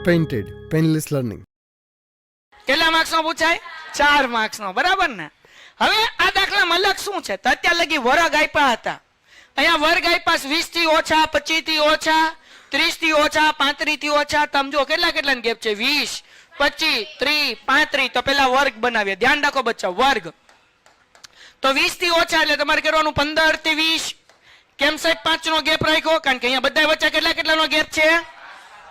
Painted painless learning. કેટલા માર્ક્સનો પૂછાય? 4 માર્ક્સનો, બરાબર ને? હવે આ દાખલામાં અલગ શું છે? તો અત્યાર લગી વર્ગ આપ્યા હતા. અહીંયા વર્ગ આપ્યા 20 થી ઓછા, 25 થી ઓછા, 30 થી ઓછા, 35 થી ઓછા. તમે જો કેટલા ગેપ છે? 20, 25, 30, 35. તો પેલા વર્ગ બનાવીએ. ધ્યાન રાખો બચ્ચા, વર્ગ. તો 20 થી ઓછા એટલે તમારે કરવાનું 15 થી 20. કેમ સાહેબ 5 નો ગેપ રાખ્યો? કારણ કે અહીંયા બધા વચ્ચે કેટલાનો ગેપ છે?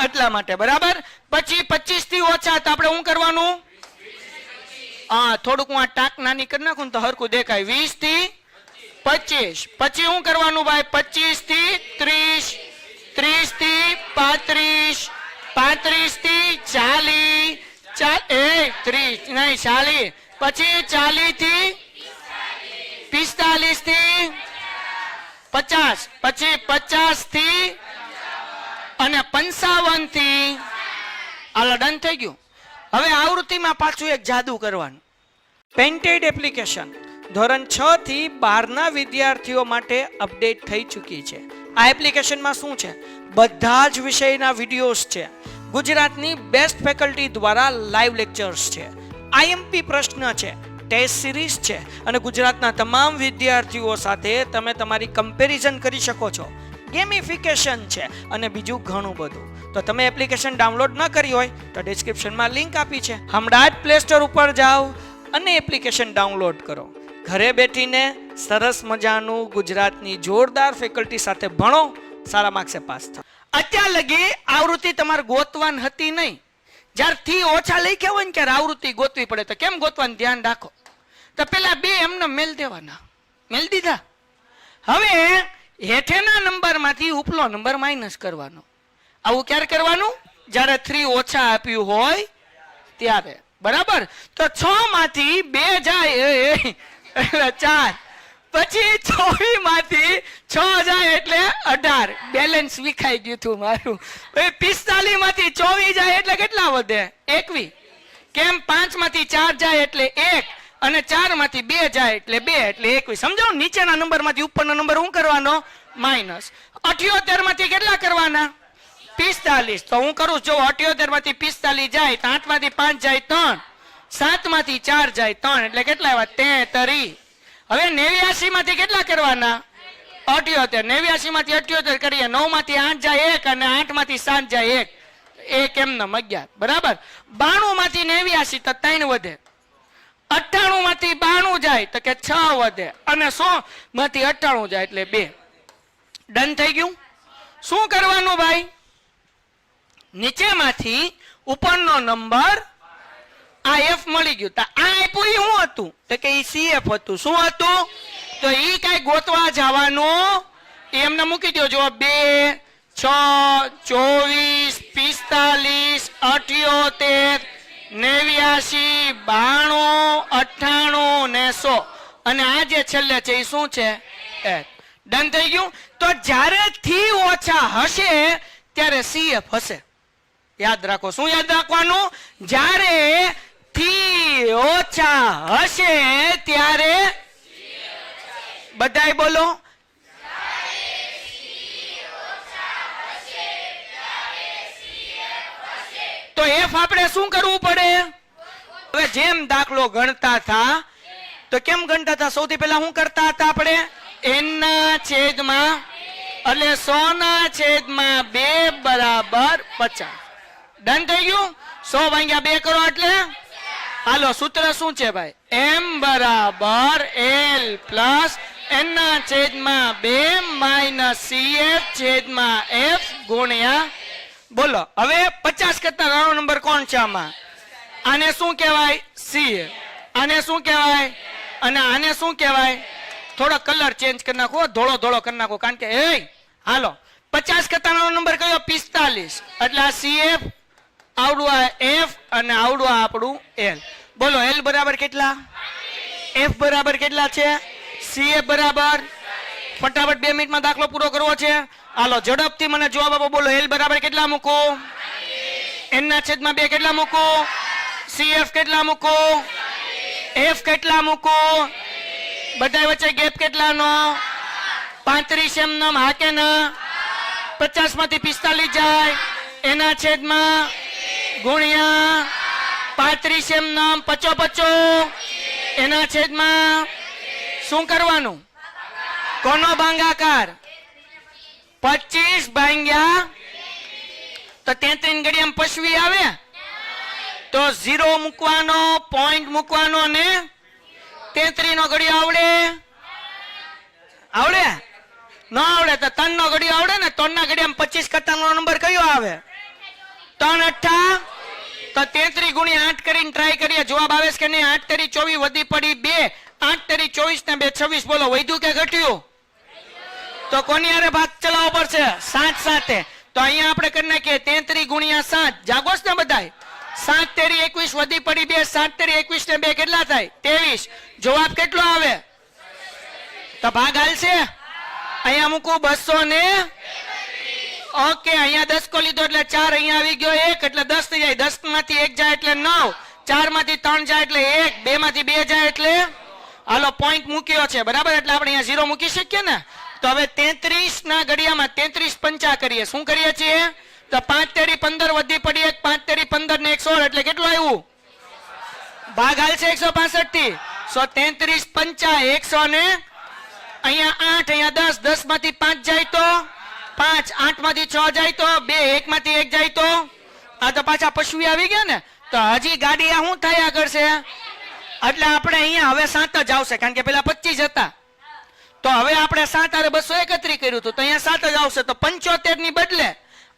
એટલા માટે, બરાબર. પછી 25 થી ઓછા તો આપણે શું કરવાનું? હા, થોડુંક હું આ ટાક નાની કરી નાખું તો હરખું દેખાય. 20 થી 25. પછી શું કરવાનું ભાઈ? 25 થી 30, 30 થી 35, 35 થી 40, 30 નહીં 40. પછી 40 થી 45 થી 50. પછી 50 થી અને 55 થી. હાલો, ડન થઈ ગયું. હવે આવૃત્તિમાં પાછું એક જાદુ કરવાનું. પેઇન્ટેડ એપ્લિકેશન ધોરણ 6 થી 12 ના વિદ્યાર્થીઓ માટે અપડેટ થઈ ચૂકી છે. આ એપ્લિકેશનમાં શું છે? બધા જ વિષયના વિડીયોઝ છે. ગુજરાતની બેસ્ટ ફેકલ્ટી દ્વારા લાઈવ લેક્ચર્સ છે. આઈએમપી પ્રશ્ન છે, ટેસ્ટ સિરીઝ છે અને ગુજરાતના તમામ વિદ્યાર્થીઓ સાથે તમે તમારી કમ્પેરિઝન કરી શકો છો. ગેમિફિકેશન છે અને બીજું ઘણું બધું. તો તમે એપ્લિકેશન ડાઉનલોડ ન કરી હોય તો ડિસ્ક્રિપ્શનમાં લિંક આપી છે. હમણાં જ પ્લે સ્ટોર ઉપર જાઓ અને એપ્લિકેશન ડાઉનલોડ કરો. ઘરે બેઠીને સરસ મજાનું ગુજરાતની જોરદાર ફેકલ્ટી સાથે ભણો, સારા માર્ક્સે પાસ થાઓ. અત્યાર લગી આવૃત્તિ તમારે ગોતવાન હતી નહીં. જ્યારથી ઓછા લખ્યા હોય ને ત્યારે આવૃત્તિ ગોતવી પડે. તો કેમ ગોતવાનું ધ્યાન રાખો. તો પેલા 2 એમને મેલ દેવાના. મેલ દીધા. હવે હેઠેના નંબરમાંથી ઉપલો નંબર માઇનસ કરવાનો. આવું ક્યારે કરવાનું? જ્યારે 3 ઓછા આપ્યું હોય ત્યારે, બરાબર. તો 6 માંથી 2 જાય એટલે 4. પછી 24 માંથી 6 જાય એટલે 18. બેલેન્સ વિખાઈ ગયું હતું મારું. 45 માંથી 24 જાય એટલે કેટલા વધે? 21. કેમ? 5 માંથી 4 જાય એટલે 1 અને 4 માંથી 2 જાય એટલે 2 એટલે 21. સમજો? નીચેના નંબર માંથી ઉપરનો નંબર શું કરવાનો? માઇનસ. 78 માંથી કેટલા કરવાના? 45. તો હું કરું જો 78 માંથી 45 જાય તો 8 માંથી 5 જાય 3, 7 માંથી 4 જાય 3 એટલે કેટલા આવ્યા? 33. હવે 89 માંથી કેટલા કરવાના? 78. 89 માંથી 78 કરીએ. 9 માંથી 8 જાય 1 અને 8 માંથી 7 જાય 1. 1 એમનેમ 11. બરાબર. 92 માંથી 89 તો 3 વધે. 98 માંથી 92 જાય તો કે 6 વધે અને 100 માંથી 98 જાય એટલે 2. ડન થઈ ગયું. શું કરવાનું ભાઈ? નીચેમાંથી ઉપરનો નંબર આ F મળી ગયું. તો આ આપ્યું શું હતું? તો કે ઈ CF હતું. શું હતું? તો ઈ કઈ ગોતવા જવાનું એમને મૂકી દો. જો 2, 6, 24, 45, 78, 89, 92, 98 ને 100 અને આ જે છેલ્લે છે એ શું છે? 1. ડન થઈ ગયું. તો જ્યારે થી ઓછા હશે ત્યારે CF હશે. યાદ રાખો. શું યાદ રાખવાનું? જ્યારે થી ઓછા હશે ત્યારે બધાય બોલો. તો F આપણે શું કરવું પડે? હવે જેમ દાખલો ગણતા હતા તો કેમ ગણતા હતા? સૌથી પહેલા શું કરતા હતા આપણે? n ના છેદમાં એટલે 100 ના છેદમાં 2 બરાબર 50. ડન થઈ ગયું. 100 ભાગ્યા 2 કરો એટલે હાલો સૂત્ર શું છે ભાઈ? m બરાબર l પ્લસ n ના છેદમાં 2 માઇનસ cf છેદમાં f ગુણ્યા બોલો. હવે 50 કરતા નાનો નંબર કોણ છે આમાં? આને શું કહેવાય? cf. આને શું કહેવાય? અને આને શું કહેવાય? થોડો કલર ચેન્જ કરી નાખો, ધોળો ધોળો કરી નાખો. કારણ કે હાલો 50 કરતા નાનો નંબર કયો? 45. એટલે આ cf, આવડું આ f અને આવડું આ આપણું l. બોલો l બરાબર કેટલા? f બરાબર કેટલા છે? cf બરાબર. ફટાફટ 2 મિનિટમાં દાખલો પૂરો કરવો છે. હાલો ઝડપથી મને જવાબ આપો. બોલો l બરાબર કેટલા મૂકો? n ના છેદમાં 2 કેટલા મૂકો? cf કેટલા મૂકો? f કેટલા મૂકો? બધા વચ્ચે ગેપ કેટલાનો? 35 એમ નામ. હા કે ના? 50 માંથી 45 જાય એના છેદમાં ગુણ્યા 35 એમ નામ 55 એના છેદમાં શું કરવાનું? કોનો ભાગાકાર? 25 ભાગ્યા તો 33 ઘડિયામાં પશવી આવે તો 0 મૂકવાનો, પોઈન્ટ મૂકવાનો ને 33 નો ઘડિયો આવડે? આવડે? ન આવડે તો 3 નો ઘડિયો આવડે ને? 3 ના ઘડિયામાં 25 કરતાનો નંબર કયો આવે? 3 8 તો 33 ગુણ્યા 8 કરીને ટ્રાય કરીએ, જવાબ આવે છે કે નહીં? 8 તેરી 24 વધી પડી 2, 8 તેરી 24 ને 2 26. બોલો વધ્યું કે ઘટ્યું? તો કોની હારે ભાગ ચલાવવો પડશે? 7 સાથે. તો અહીંયા આપણે કરી નાખીએ 33 ગુણ્યા 7. જાગોસ ને બધાય? 7 તેરી 21 વધી પડી 2, 7 તેરી 21 ને 2 કેટલા થાય? 23. જવાબ કેટલો આવે? તો ભાગ હાલશે? અહીંયા મૂકું 200 ને ઓકે, અહીંયા 10 કો લીધો એટલે 4, અહીંયા આવી ગયો 1 એટલે 10 થઈ જાય. 10 માંથી 1 જાય એટલે 9, 4 માંથી 3 જાય એટલે 1, 2 માંથી 2 જાય એટલે હાલો પોઈન્ટ મૂક્યો છે બરાબર, એટલે આપણે અહીંયા 0 મૂકી શકીએ ને. તો હવે 33 ના ઘડિયામાં 33 પંચા કરીએ. શું કરીએ છીએ? તો 5 તેરી 15 વધી પડી 1, 5 તેરી 15 ને 116 એટલે કેટલું આવ્યું? ભાગ હાલશે 165 થી. 33 પંચા 100 ને અહીંયા 8, અહીંયા 10, 10 માંથી 5 જાય તો 5, 8 માંથી 6 જાય તો 2, 1 માંથી 1 જાય તો આ તો પાછા પશવી આવી ગયા ને. તો હજી ગાડી આ શું થાય આગળ છે? એટલે આપણે અહીંયા હવે 7 જ આવશે, કારણ કે પેલા 25 હતા. તો હવે આપણે 7 આરે 231 કર્યું હતું, તો અહીંયા 7 જ આવશે. તો 75 ની બદલે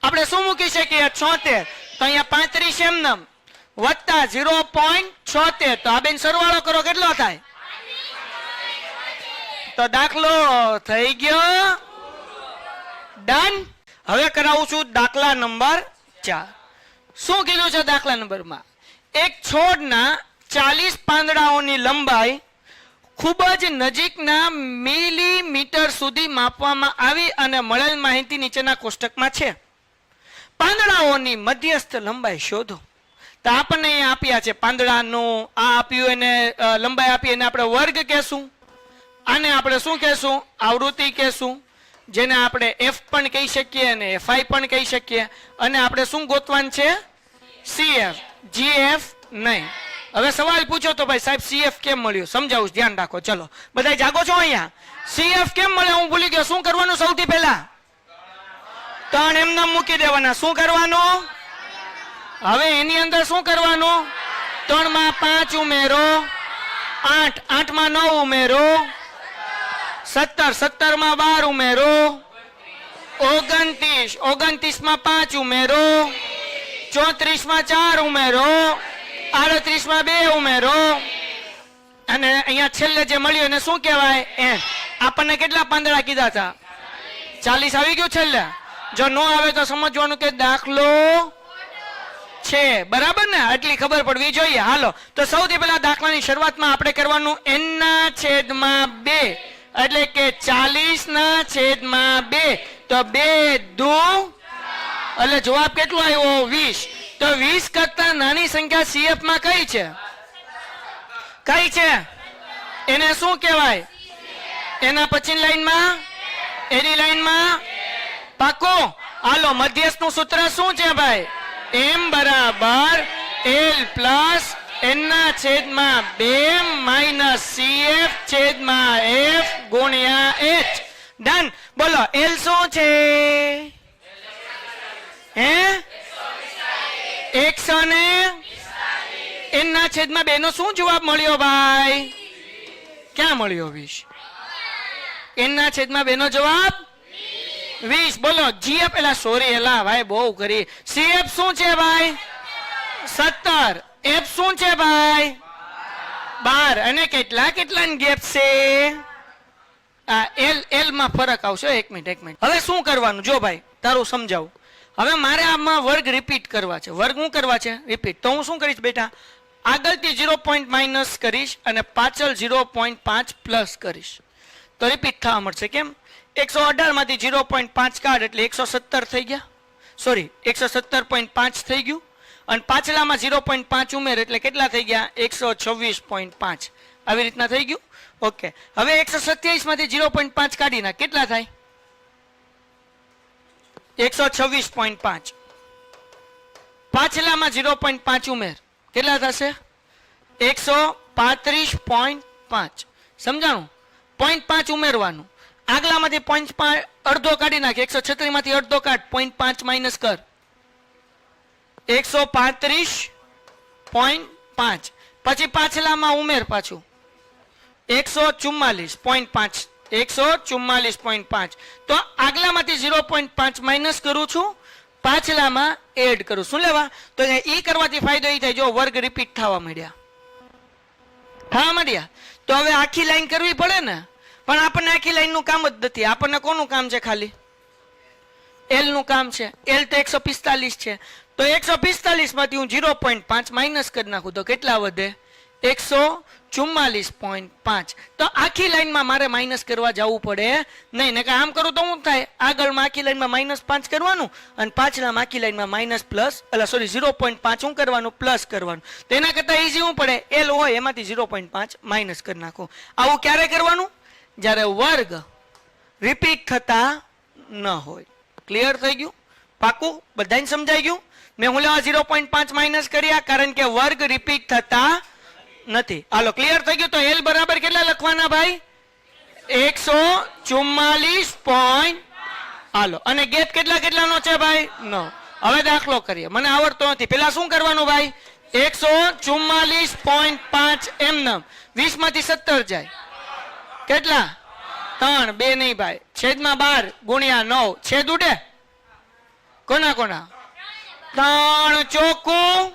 આપણે શું મૂકી શકીએ? 76. તો અહીંયા 35 એમનેમ વત્તા 0.76. તો આ બેન સરવાળો કરો કેટલો થાય? તો દાખલો થઈ ગયો ડન. હવે કરાવું છું દાખલા નંબર 4. શું કીધું છે દાખલા નંબરમાં? એક છોડના 40 પાંદડાઓની લંબાઈ ખૂબ જ નજીકના મિલીમીટર સુધી માપવામાં આવી અને મળેલ માહિતી નીચેના કોષ્ટકમાં છે. પાંદડાઓની મધ્યસ્થ લંબાઈ શોધો. તો આપણને અહીંયા આપ્યા છે પાંદડાનું, આ આપ્યું એને લંબાઈ આપી, એને આપણે વર્ગ કહેશું. આને આપણે શું કહેશું? આવૃત્તિ કહેશું, જેને આપણે F પણ કહી શકીએ અને FI પણ કહી શકીએ. અને આપણે શું ગોતવાનું છે? CF. GF નહીં. હવે સવાલ પૂછો તો ભાઈ સાહેબ CF કેમ મળ્યું? સમજાવું, ધ્યાન રાખો. ચલો બધા જાગો છો અહીંયા? CF કેમ મળે હું ભૂલી ગયો. શું કરવાનું સૌથી પહેલા? 3 એમને મૂકી દેવાના. શું કરવાનું? હવે એની અંદર શું કરવાનું? 3 માં 5 ઉમેરો, 8, 8 માં 9 ઉમેરો, 17, 17 માં 12 ઉમેરો, 29, 29 માં 5 ઉમેરો, 34 માં 4 ઉમેરો, 38 માં 2 ઉમેરો, અને અહીંયા છેલ્લે જે મળ્યું એને શું કહેવાય? એન. આપણને કેટલા પાંદડા કીધા હતા? 40 આવી ગયું છેલ્લે. જો નો આવે તો સમજવાનું કે દાખલો છે, બરાબર ને? આટલી ખબર પડવી જોઈએ. હાલો, તો સૌથી પહેલા દાખલાની શરૂઆતમાં આપણે કરવાનું n ના છેદમાં 2, એટલે કે 40 ના છેદમાં 2. તો 2 દુ એટલે જવાબ કેટલો આવ્યો? 20. તો 20 કરતા નાની સંખ્યા CF માં કઈ છે? કઈ છે? એને શું કહેવાય? એના પછીની લાઈનમાં, એની લાઈનમાં પાકો. હાલો, મધ્યસ્થ નું સૂત્ર શું છે ભાઈ? M બરાબર L પ્લસ n ના છેદમાં 2 માઇનસ CF છેદમાં F ગુણ્યા H. ડન. બોલો L શું છે? હે? 100 ને n ના છેદમાં 2 નો શું જવાબ મળ્યો ભાઈ? ક્યાં મળ્યો? 20. n ના છેદમાં 2 નો જવાબ 20. બોલો GF પેલા સોરી એલા ભાઈ બહુ કરી. CF શું છે ભાઈ? 17. F શું છે ભાઈ? 12. અને કેટલા કેટલાની ગેપ છે? આ L માં ફરક આવશે. એક મિનિટ. હવે શું કરવાનું જો ભાઈ તારું સમજાવું. હવે મારે આમાં વર્ગ રિપીટ કરવા છે. વર્ગ શું કરવા છે? રિપીટ. તો હું શું કરીશ બેટા? આગળથી 0 પોઈન્ટ માઇનસ કરીશ અને પાછળ 0.5 પ્લસ કરીશ. તો રિપીટ થવા મળશે. કેમ? 118 માંથી 0.5 કાઢ એટલે 117 થઈ ગયા. સોરી 117.5 થઈ ગયું. અને પાછલામાં 0.5 ઉમેર એટલે કેટલા થઈ ગયા? 126.5. આવી રીતના થઈ ગયું. ઓકે. હવે 127 માંથી 0.5 કાઢી નાખ કેટલા થાય? 126.5. પાછલામાં 0.5 ઉમેર, કેટલા થશે? 135.5. સમજાણું? 0.5 ઉમેરવાનું. આગલામાંથી 0.5 અડધો કાઢી નાખ. 136 માંથી અડધો કાઢ, 0.5 માઇનસ કર. 135.5. પછી પાછલામાં ઉમેર પાછું 144.5. 144.5. તો આગલામાંથી 0.5 માઇનસ કરું છું, પાછલામાં એડ કરું. શું લેવા? તો ઈ કરવાથી ફાયદો એ થાય, જો વર્ગ રિપીટ થવા માંડ્યા. તો હવે આખી લાઈન કરવી પડે ને, પણ આપણને આખી લાઈન નું કામ જ નથી. આપણને કોનું કામ છે? ખાલી એલ નું કામ છે. એલ તો 145 છે. તો 145 માંથી હું 0.5 માઇનસ કરી નાખું તો કેટલા વધે? 144.5. તો આખી લાઈનમાં મારે માઇનસ કરવા જવું પડે નહીં. ને આમ કરું તો શું થાય? આગળમાં આખી લાઈનમાં -5 કરવાનું અને પાછળમાં આખી લાઈનમાં -0.5 શું કરવાનું? પ્લસ કરવાનું. તો એના કરતા ઈઝી શું પડે? એલ હોય એમાંથી 0.5 માઇનસ કરી નાખો. આવું ક્યારે કરવાનું? જ્યારે વર્ગ રિપીટ થતા ન હોય. ક્લિયર થઈ ગયું? પાકું? બધાને સમજાઈ ગયું? મેં હું લેવા 0.5 માઇનસ કર્યા કારણ કે વર્ગ રિપીટ થતા નથી. હાલો, ક્લિયર થઈ ગયું? તો એલ બરાબર કેટલા લખવાના ભાઈ? 144. હાલો, અને ગેપ કેટલાનો છે ભાઈ? 9. હવે દાખલો કરીએ. મને આવડતો નથી. પેલા શું કરવાનું ભાઈ? 144.5 એમનેમ 20 માંથી 17 જાય. કેટલા? 3. 2 નહીં ભાઈ. છેદમાં 12 ગુણ્યા 9. છેદ ઉડે? કોના 3 ચોકું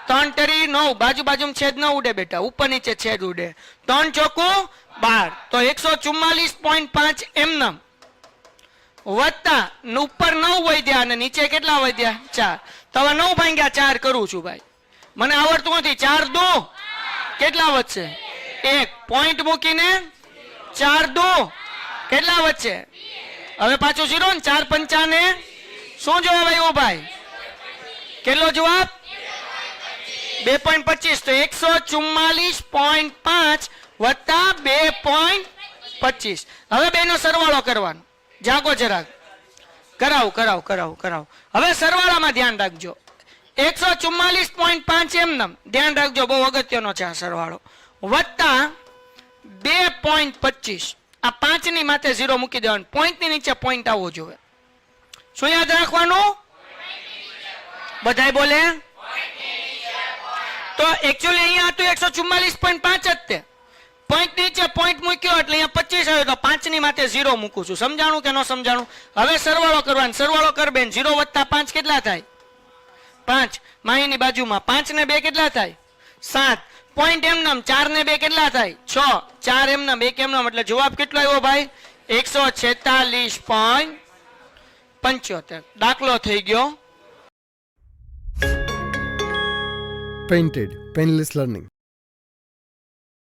3 તરી 9. બાજુમાં છેદ ન ઉડે બેટા, ઉપર નીચે છેદ ઉડે. 3 ચોકું 12. તો 144.5 એમનેમ વત્તા ઉપર 9 વધ્યા અને નીચે કેટલા વધ્યા? 4. તો હવે 9 ભાગ્યા 4 કરું છું ભાઈ. મને આવડતું નથી. 4 2 કેટલા વધશે? 1. પોઈન્ટ મૂકીને 4 2 કેટલા વધશે? હવે પાછું 0 ને 4 5 ને શું જવાબ આવ્યો ભાઈ? કેટલો જવાબ? 2.25. તો 144.5 વત્તા 2.25. હવે બેનો સરવાળો કરવાનો. જાગો જરાક. કરાવું. હવે સરવાળામાં ધ્યાન રાખજો. 144.5 એમનેમ ધ્યાન રાખજો, બહુ અગત્યનો છે આ સરવાળો. વત્તા 2.25. આ 5 ની માથે 0 મૂકી દેવાનું. પોઈન્ટ ની નીચે પોઈન્ટ આવવો જોઈએ. શું યાદ રાખવાનું? બધાય બોલે? તો એકચ્યુઅલી અહીંયા હતું 144.5 જ તે. પોઈન્ટ નીચે પોઈન્ટ મૂક્યો એટલે અહીંયા 25 આવ્યો. તો 5 ની માથે 0 મૂકું છું. સમજાણું કે ન સમજાણું? હવે સરવાળો કરવાનો. સરવાળો કર બેન. 0 વત્તા 5 કેટલા થાય? 5. માહીની બાજુમાં 5 ને 2 કેટલા થાય? 7. પોઈન્ટ એમનેમ 4 ને 2 કેટલા થાય? 6. 4 એમનેમ 1 એમનેમ એટલે જવાબ કેટલો આવ્યો ભાઈ? 146.75. દાખલો થઈ ગયો. Painted Painless Learning.